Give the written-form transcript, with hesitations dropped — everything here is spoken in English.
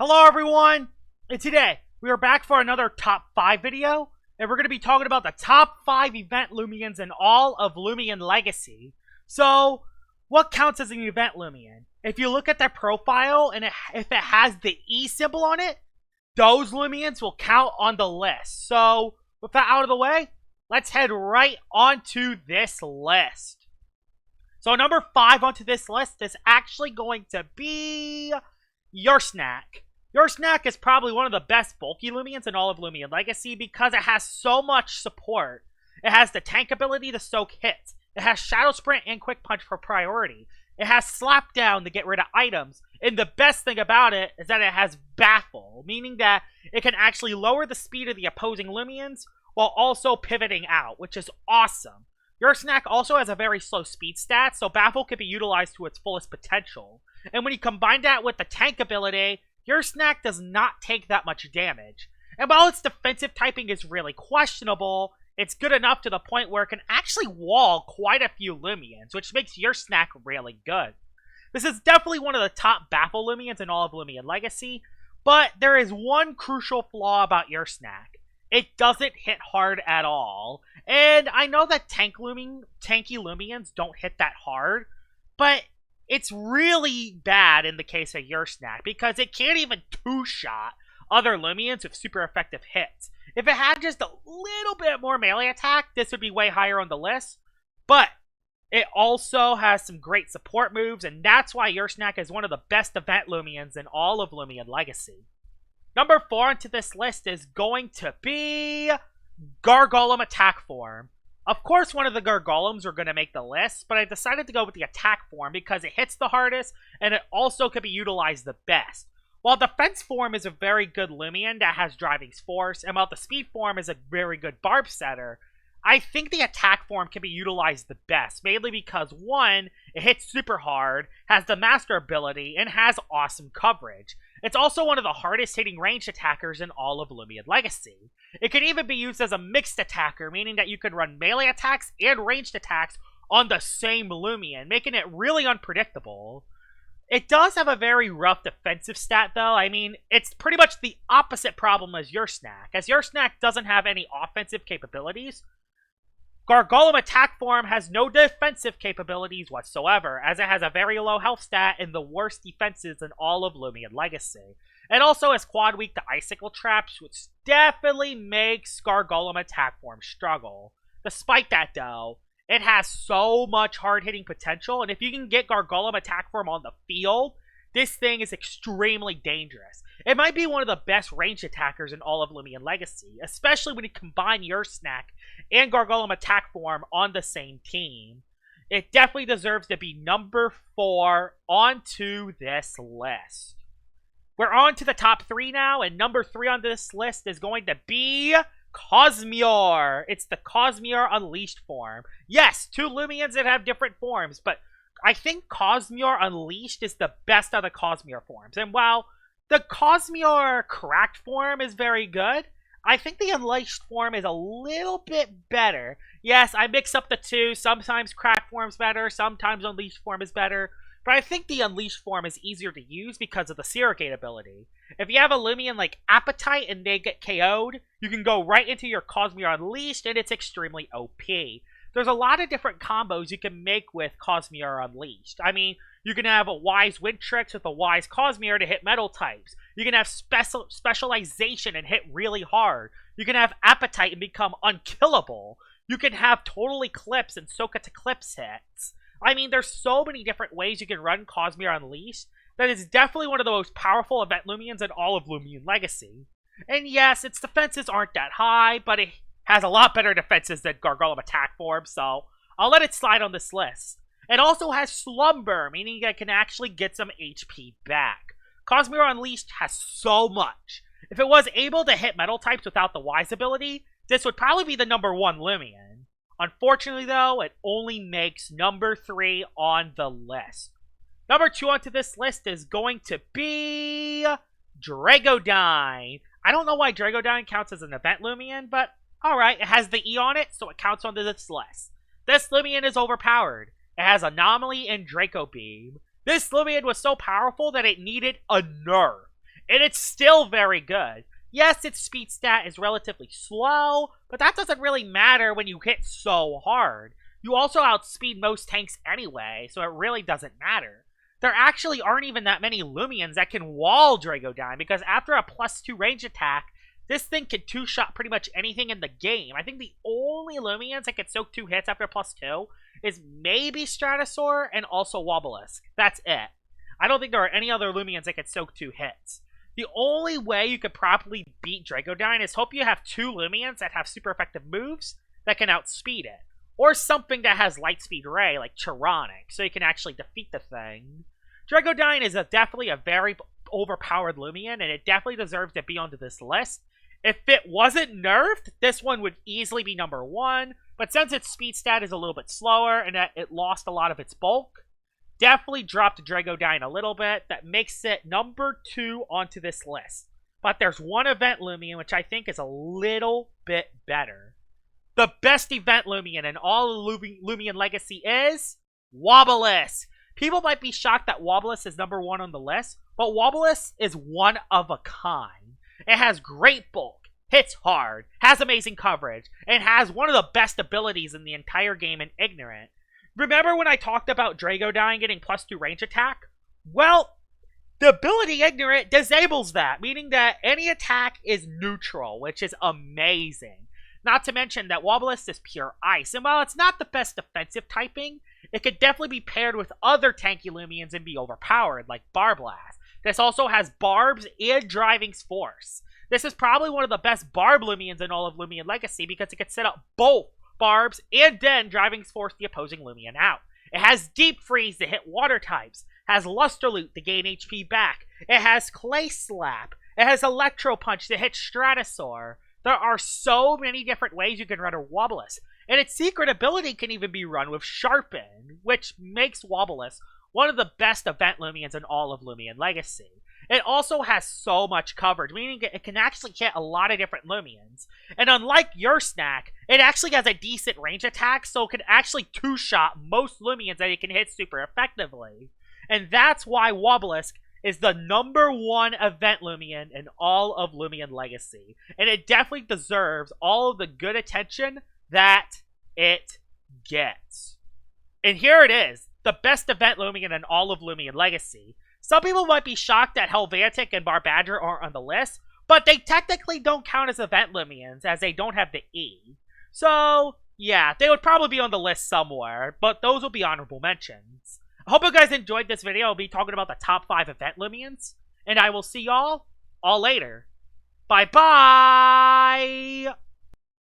Hello everyone, and today we are back for another top 5 video, and we're going to be talking about the top 5 Event Loomians in all of Loomian Legacy. So, what counts as an Event Loomian? If you look at their profile, and if it has the E symbol on it, those Loomians will count on the list. So, with that out of the way, let's head right onto this list. So number 5 onto this list is actually going to be Your Snack. Your Snack is probably one of the best bulky Loomians in all of Loomian Legacy because it has so much support. It has the tank ability to soak hits. It has Shadow Sprint and Quick Punch for priority. It has Slap Down to get rid of items. And the best thing about it is that it has Baffle, meaning that it can actually lower the speed of the opposing Loomians while also pivoting out, which is awesome. Your Snack also has a very slow speed stat, so Baffle can be utilized to its fullest potential. And when you combine that with the tank ability, Your Snack does not take that much damage. And while its defensive typing is really questionable, it's good enough to the point where it can actually wall quite a few Loomians, which makes Your Snack really good. This is definitely one of the top Baffle Loomians in all of Loomian Legacy, but there is one crucial flaw about Your Snack. It doesn't hit hard at all. And I know that tanky Loomians don't hit that hard, but it's really bad in the case of Your Snack because it can't even two-shot other Loomians with super effective hits. If it had just a little bit more melee attack, this would be way higher on the list, but it also has some great support moves, and that's why Your Snack is one of the best Event Loomians in all of Loomian Legacy. Number 4 onto this list is going to be Gargolem Attack Form. Of course, one of the Gargolems are going to make the list, but I decided to go with the Attack Form because it hits the hardest, and it also can be utilized the best. While Defense Form is a very good Loomian that has Driving Force, and while the Speed Form is a very good Barb Setter, I think the Attack Form can be utilized the best, mainly because 1, it hits super hard, has the Master ability, and has awesome coverage. It's also one of the hardest hitting ranged attackers in all of Loomian Legacy. It can even be used as a mixed attacker, meaning that you can run melee attacks and ranged attacks on the same Loomian, making it really unpredictable. It does have a very rough defensive stat though. I mean, it's pretty much the opposite problem as Your Snack, as Your Snack doesn't have any offensive capabilities. Gargolem Attack Form has no defensive capabilities whatsoever, as it has a very low health stat and the worst defenses in all of Loomian Legacy. It also has quad weak to Icicle Traps, which definitely makes Gargolem Attack Form struggle. Despite that though, it has so much hard-hitting potential, and if you can get Gargolem Attack Form on the field, this thing is extremely dangerous. It might be one of the best ranged attackers in all of Loomian Legacy, especially when you combine Your Snack and Gargolem Attack Form on the same team. It definitely deserves to be number 4 onto this list. We're on to the top 3 now, and number 3 on this list is going to be Cosmior. It's the Cosmior Unleashed form. Yes, 2 Loomians that have different forms, but I think Cosmior Unleashed is the best of the Cosmior forms. And while the Cosmior Cracked form is very good, I think the Unleashed form is a little bit better. Yes, I mix up the two. Sometimes Cracked form's better, sometimes Unleashed form is better. But I think the Unleashed form is easier to use because of the Surrogate ability. If you have a Loomian like Appetite and they get KO'd, you can go right into your Cosmior Unleashed and it's extremely OP. There's a lot of different combos you can make with Cosmior Unleashed. I mean, you can have a Wise Wind Tricks with a Wise Cosmior to hit metal types. You can have Specialization and hit really hard. You can have Appetite and become unkillable. You can have Total Eclipse and Soak It to Eclipse hits. I mean, there's so many different ways you can run Cosmior Unleashed that is definitely one of the most powerful Event Loomians in all of Loomian Legacy. And yes, its defenses aren't that high, but it has a lot better defenses than Gargolem Attack Form, so I'll let it slide on this list. It also has Slumber, meaning it can actually get some HP back. Cosmior Unleashed has so much. If it was able to hit metal types without the Wise ability, this would probably be the number 1 Loomian. Unfortunately though, it only makes number 3 on the list. Number 2 onto this list is going to be Dragodown. I don't know why Dragodown counts as an Event Loomian, but alright, it has the E on it, so it counts onto this list. This Loomian is overpowered. It has Anomaly and Draco Beam. This Loomian was so powerful that it needed a nerf. and it's still very good. Yes, its speed stat is relatively slow, but that doesn't really matter when you hit so hard. You also outspeed most tanks anyway, so it really doesn't matter. There actually aren't even that many Loomians that can wall Dragodown, because after a +2 range attack, this thing can two-shot pretty much anything in the game. I think the only Loomians that can soak 2 hits after +2 is maybe Stratosaur and also Wobbles. That's it. I don't think there are any other Loomians that can soak 2 hits. The only way you could properly beat Dragodown is hope you have 2 Loomians that have super effective moves that can outspeed it. Or something that has Lightspeed Ray, like Chironic, so you can actually defeat the thing. Dragodown is definitely a very overpowered Loomian, and it definitely deserves to be onto this list. If it wasn't nerfed, this one would easily be number 1, but since its speed stat is a little bit slower and that it lost a lot of its bulk, definitely dropped Dragodown a little bit. That makes it number 2 onto this list. But there's one Event Loomian which I think is a little bit better. The best Event Loomian in all of Loomian Legacy is Wobbles. People might be shocked that Wobbles is number 1 on the list, but Wobbles is one of a kind. It has great bulk, hits hard, has amazing coverage, and has one of the best abilities in the entire game in Ignorant. Remember when I talked about Dragodown getting +2 range attack? Well, the ability Ignorant disables that, meaning that any attack is neutral, which is amazing. Not to mention that Wobbles is pure ice, and while it's not the best defensive typing, it could definitely be paired with other tanky Loomians and be overpowered, like Barblast. This also has Barbs and Driving Force. This is probably one of the best Barb Loomians in all of Loomian Legacy because it can set up both Barbs and then Driving Force the opposing Loomian out. It has Deep Freeze to hit water types, has Luster Loot to gain HP back, it has Clay Slap, it has Electro Punch to hit Stratosaur. There are so many different ways you can run a Wobbles, and its secret ability can even be run with Sharpen, which makes Wobbles one of the best Event Loomians in all of Loomian Legacy. It also has so much coverage, meaning it can actually hit a lot of different Loomians. And unlike your snack, it actually has a decent range attack, so it can actually two-shot most Loomians that it can hit super effectively. And that's why Wobbles is the number 1 Event Loomian in all of Loomian Legacy. And it definitely deserves all of the good attention that it gets. And here it is, the best Event Loomian in all of Loomian Legacy. Some people might be shocked that Helvetic and Barbadger aren't on the list, but they technically don't count as Event Loomians as they don't have the E. So, yeah, they would probably be on the list somewhere, but those will be honorable mentions. I hope you guys enjoyed this video. I'll be talking about the top 5 Event Loomians, and I will see y'all all later. Bye-bye!